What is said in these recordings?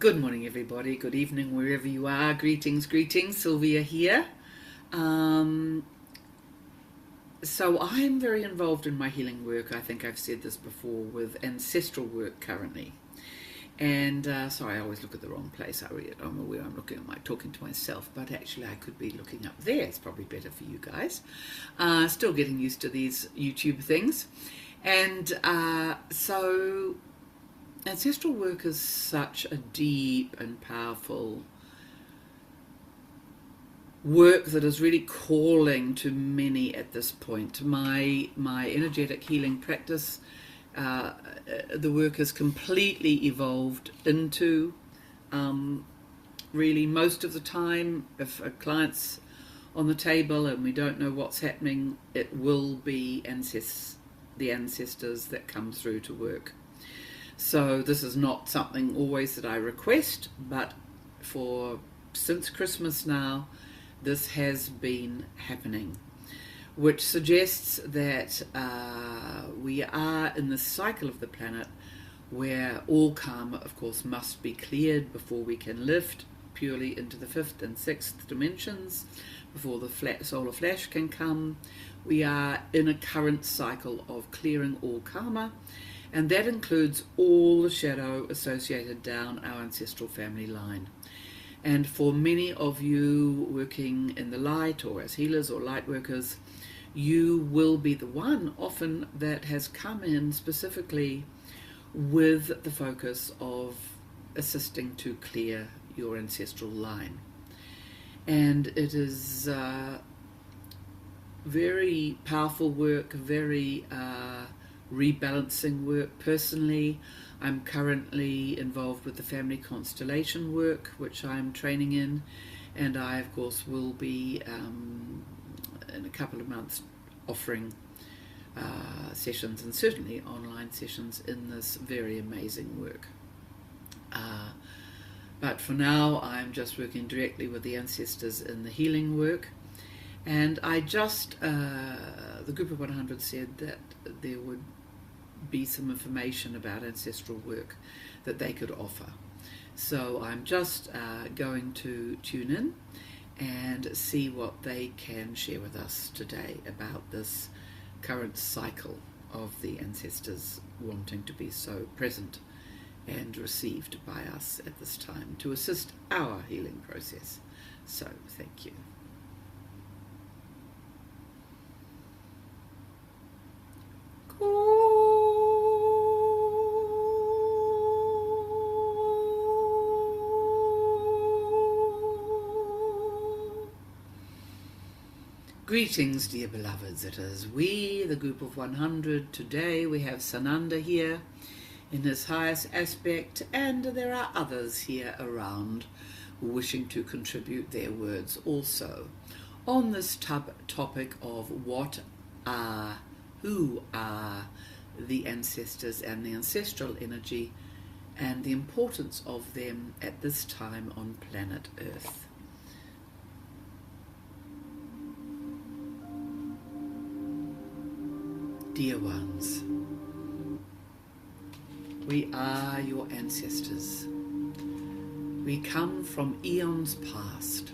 Good morning, everybody. Good evening, wherever you are. Greetings, greetings. Sylvia here. So I'm very involved in my healing work. I think I've said this before, with ancestral work currently. And sorry, I always look at the wrong place. I'm aware I'm talking to myself, but actually I could be looking up there. It's probably better for you guys. Still getting used to these YouTube things. And so ancestral work is such a deep and powerful work that is really calling to many at this point. My energetic healing practice, the work has completely evolved into, really most of the time, if a client's on the table and we don't know what's happening, it will be the ancestors that come through to work. So this is not something always that I request, but since Christmas now, this has been happening, which suggests that we are in the cycle of the planet where all karma, of course, must be cleared before we can lift purely into the 5th and 6th dimensions, before the solar flash can come. We are in a current cycle of clearing all karma, and that includes all the shadow associated down our ancestral family line. And for many of you working in the light or as healers or light workers, you will be the one often that has come in specifically with the focus of assisting to clear your ancestral line. And it is very powerful work, very rebalancing work. Personally, I'm currently involved with the family constellation work, which I'm training in, and I of course will be in a couple of months offering sessions, and certainly online sessions, in this very amazing work. But for now I'm just working directly with the ancestors in the healing work. And I just, the group of 100 said that there would be some information about ancestral work that they could offer. So I'm just going to tune in and see what they can share with us today about this current cycle of the ancestors wanting to be so present and received by us at this time to assist our healing process. So thank you. Greetings, dear beloveds. It is we, the group of 100. Today we have Sananda here in his highest aspect, and there are others here around wishing to contribute their words also on this topic of who are the ancestors and the ancestral energy, and the importance of them at this time on planet Earth. Dear ones, we are your ancestors. We come from eons past.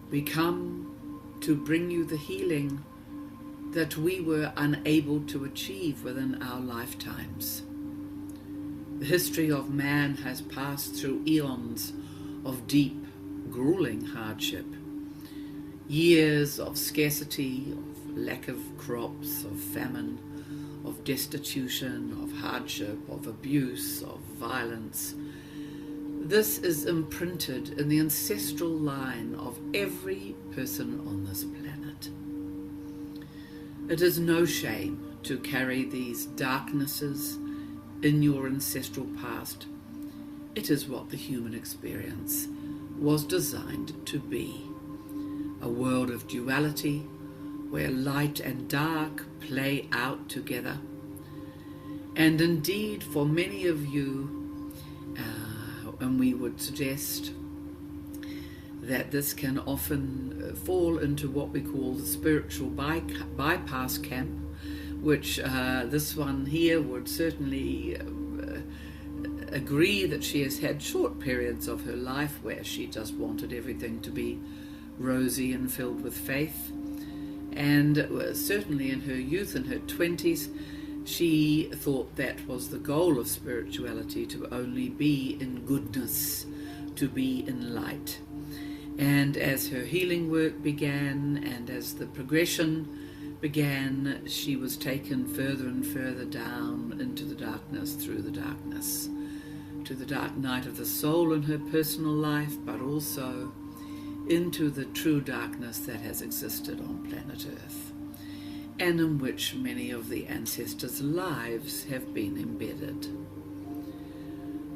We come to bring you the healing that we were unable to achieve within our lifetimes. The history of man has passed through eons of deep, grueling hardship, years of scarcity, of lack of crops, of famine, of destitution, of hardship, of abuse, of violence. This is imprinted in the ancestral line of every person on this planet. It is no shame to carry these darknesses in your ancestral past. It is what the human experience was designed to be. A world of duality, where light and dark play out together. And indeed, for many of you, and we would suggest that this can often fall into what we call the spiritual bypass camp, which this one here would certainly agree that she has had short periods of her life where she just wanted everything to be rosy and filled with faith. And certainly in her youth, in her 20s, she thought that was the goal of spirituality, to only be in goodness, to be in light. And as her healing work began, and as the progression began, she was taken further and further down into the darkness, through the darkness, to the dark night of the soul in her personal life, but also into the true darkness that has existed on planet Earth, and in which many of the ancestors' lives have been embedded.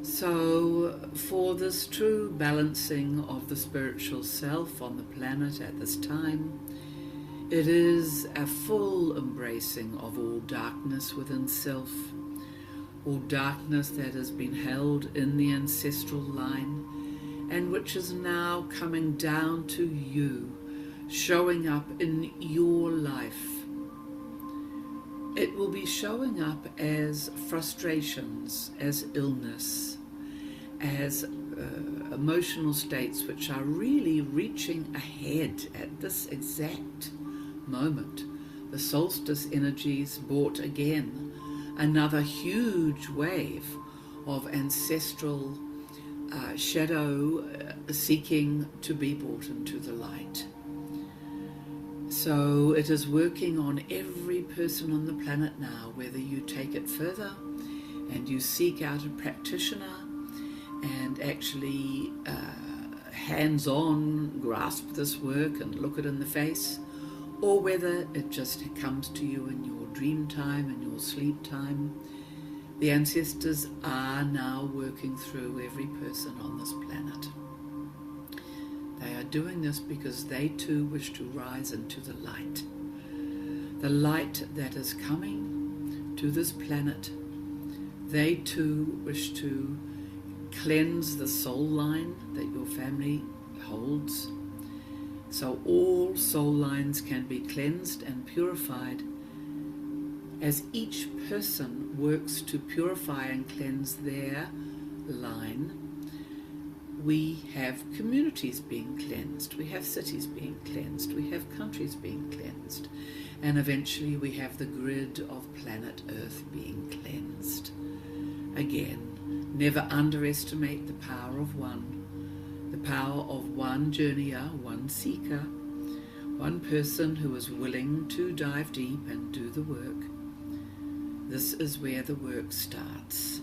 So, for this true balancing of the spiritual self on the planet at this time, it is a full embracing of all darkness within self, all darkness that has been held in the ancestral line, and which is now coming down to you, showing up in your life. It will be showing up as frustrations, as illness, as emotional states which are really reaching ahead at this exact moment. The solstice energies brought again another huge wave of ancestral shadow seeking to be brought into the light. So it is working on every person on the planet now, whether you take it further and you seek out a practitioner and actually hands-on grasp this work and look it in the face, or whether it just comes to you in your dream time and your sleep time. The ancestors are now working through every person on this planet. They are doing this because they too wish to rise into the light that is coming to this planet. They too wish to cleanse the soul line that your family holds, so all soul lines can be cleansed and purified. As each person works to purify and cleanse their line, we have communities being cleansed, we have cities being cleansed, we have countries being cleansed, and eventually we have the grid of planet Earth being cleansed. Again, never underestimate the power of one, the power of one journeyer, one seeker, one person who is willing to dive deep and do the work. This is where the work starts,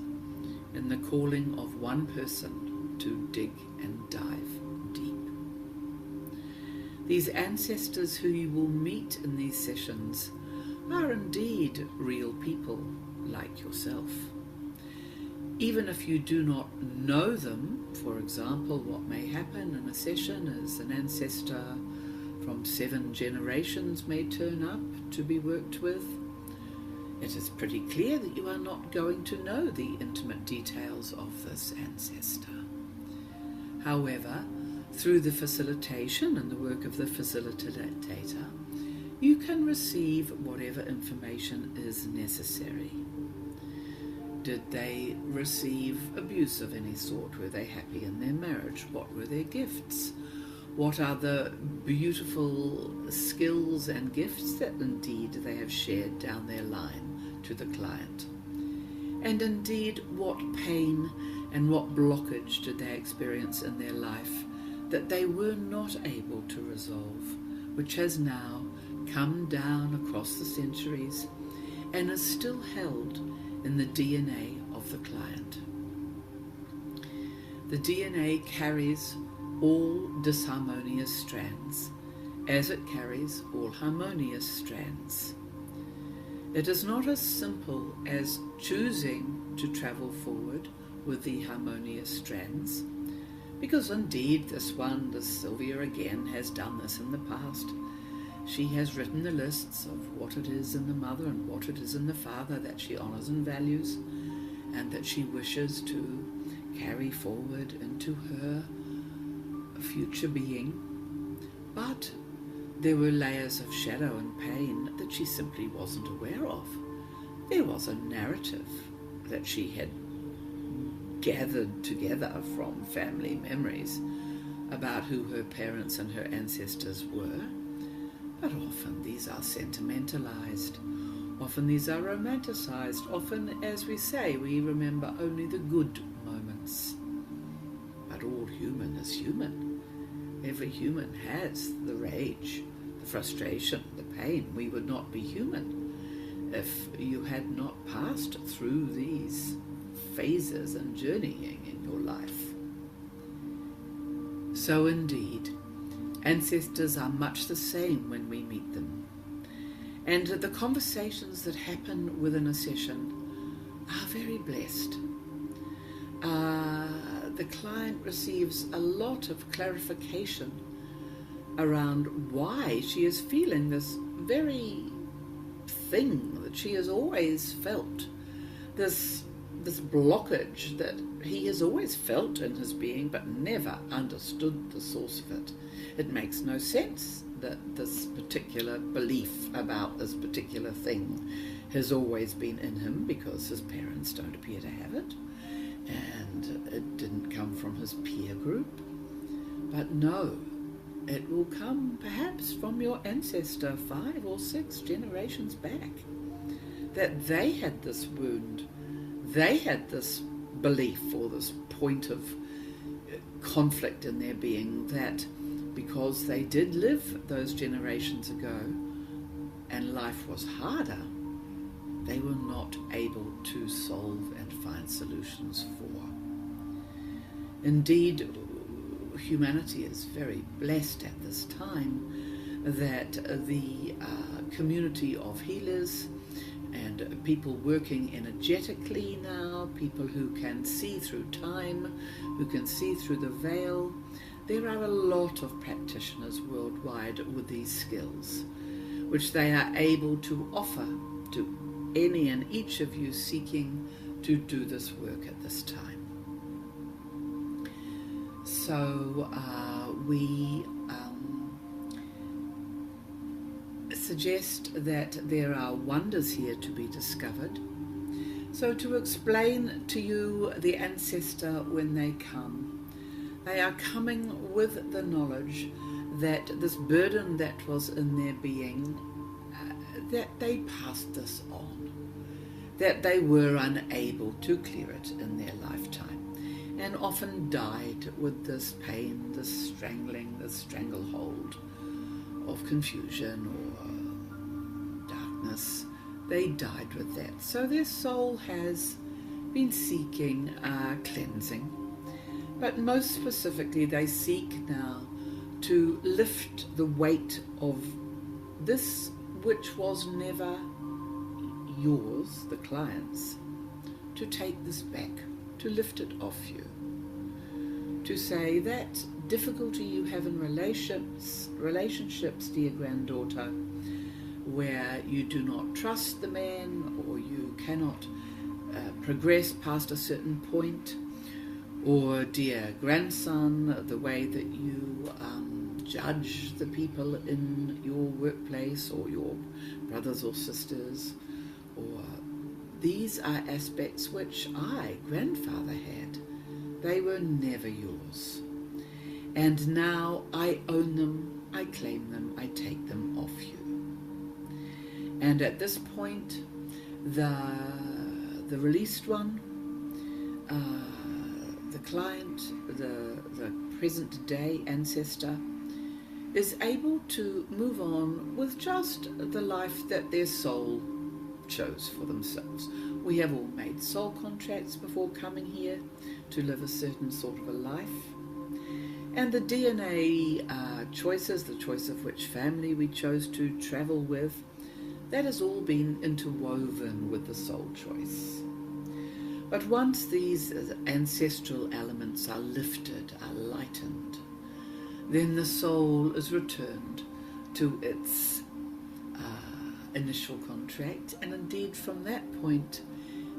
in the calling of one person to dig and dive deep. These ancestors who you will meet in these sessions are indeed real people like yourself. Even if you do not know them, for example, what may happen in a session is an ancestor from 7 generations may turn up to be worked with. It is pretty clear that you are not going to know the intimate details of this ancestor. However, through the facilitation and the work of the facilitator, you can receive whatever information is necessary. Did they receive abuse of any sort? Were they happy in their marriage? What were their gifts? What are the beautiful skills and gifts that indeed they have shared down their line to the client? And indeed, what pain and what blockage did they experience in their life that they were not able to resolve, which has now come down across the centuries and is still held in the DNA of the client. The DNA carries all disharmonious strands, as it carries all harmonious strands. It is not as simple as choosing to travel forward with the harmonious strands, because indeed this Sylvia again, has done this in the past. She has written the lists of what it is in the mother and what it is in the father that she honours and values, and that she wishes to carry forward into her future being. But there were layers of shadow and pain that she simply wasn't aware of. There was a narrative that she had gathered together from family memories about who her parents and her ancestors were. But often these are sentimentalized, often these are romanticized, often, as we say, we remember only the good moments. But all human is human. Every human has the rage, the frustration, the pain. We would not be human if you had not passed through these phases and journeying in your life. So indeed, ancestors are much the same when we meet them. And the conversations that happen within a session are very blessed. The client receives a lot of clarification around why she is feeling this very thing that she has always felt, this blockage that he has always felt in his being but never understood the source of it. It makes no sense that this particular belief about this particular thing has always been in him, because his parents don't appear to have it, and it didn't come from his peer group. But no, it will come perhaps from your ancestor 5 or 6 generations back, that they had this wound, they had this belief or this point of conflict in their being, that because they did live those generations ago and life was harder, they were not able to solve and find solutions for. Indeed, humanity is very blessed at this time that the community of healers and people working energetically now, people who can see through time, who can see through the veil. There are a lot of practitioners worldwide with these skills, which they are able to offer to any and each of you seeking to do this work at this time. So we suggest that there are wonders here to be discovered. So to explain to you the ancestor when they come, they are coming with the knowledge that this burden that was in their being, that they passed this on, that they were unable to clear it in their lifetime, and often died with this pain, this strangling, this stranglehold of confusion or darkness. They died with that. So their soul has been seeking cleansing. But most specifically, they seek now to lift the weight of this which was never yours, the client's, to take this back, to lift it off you. To say that difficulty you have in relationships, dear granddaughter, where you do not trust the man, or you cannot progress past a certain point, or dear grandson, the way that you judge the people in your workplace, or your brothers or sisters, or these are aspects which I, grandfather, had. They were never yours. And now I own them, I claim them, I take them off you. And at this point, the released one, the client, the present day ancestor, is able to move on with just the life that their soul chose for themselves. We have all made soul contracts before coming here to live a certain sort of a life. And the DNA choices, the choice of which family we chose to travel with, that has all been interwoven with the soul choice. But once these ancestral elements are lifted, are lightened, then the soul is returned to its initial contract, and indeed from that point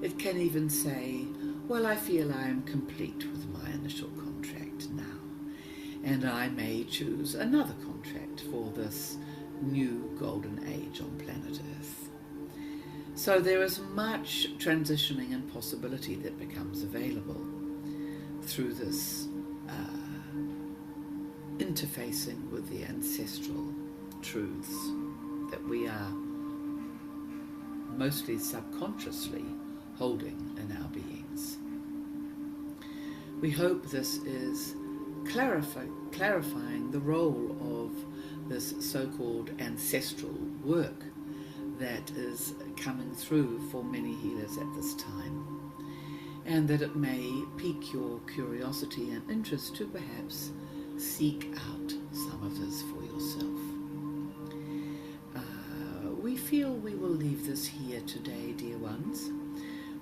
it can even say, well, I feel I am complete with my initial contract now, and I may choose another contract for this new golden age on planet Earth. So there is much transitioning and possibility that becomes available. through this interfacing with the ancestral truths that we are mostly subconsciously holding in our beings. We hope this is clarifying the role of this so-called ancestral work that is coming through for many healers at this time, and that it may pique your curiosity and interest to perhaps seek out some of this for yourself. We feel we will leave this here today, dear ones.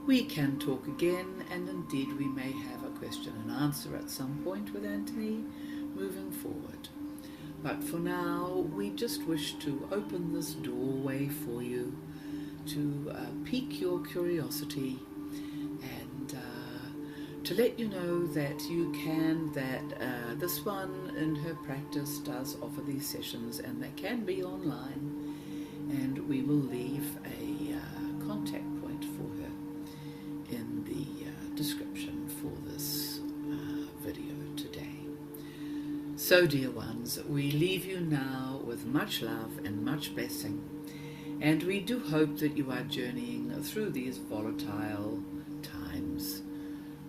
We can talk again, and indeed we may have a question and answer at some point with Anthony moving forward. But for now, we just wish to open this doorway for you to pique your curiosity and to let you know that you can, this one in her practice does offer these sessions, and they can be online, and we will leave a contact point for her in the description for this video today. So, dear ones, we leave you now with much love and much blessing, and we do hope that you are journeying through these volatile times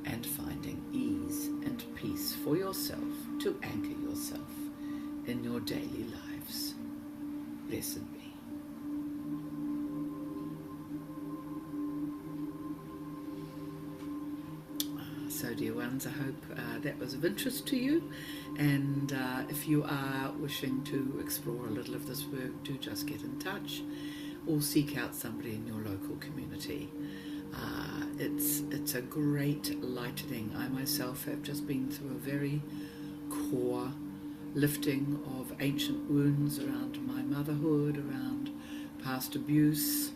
and finding ease and peace for yourself to anchor yourself in your daily lives. Blessed be. So, dear ones, I hope that was of interest to you, and if you are wishing to explore a little of this work, do just get in touch or seek out somebody in your local community. It's a great lightening. I myself have just been through a very core lifting of ancient wounds around my motherhood, around past abuse,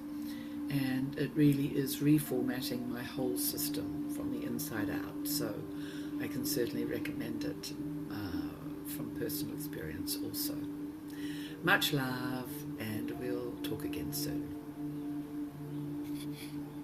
and it really is reformatting my whole system from the inside out. So I can certainly recommend it from personal experience also. Much love, and we'll talk again soon.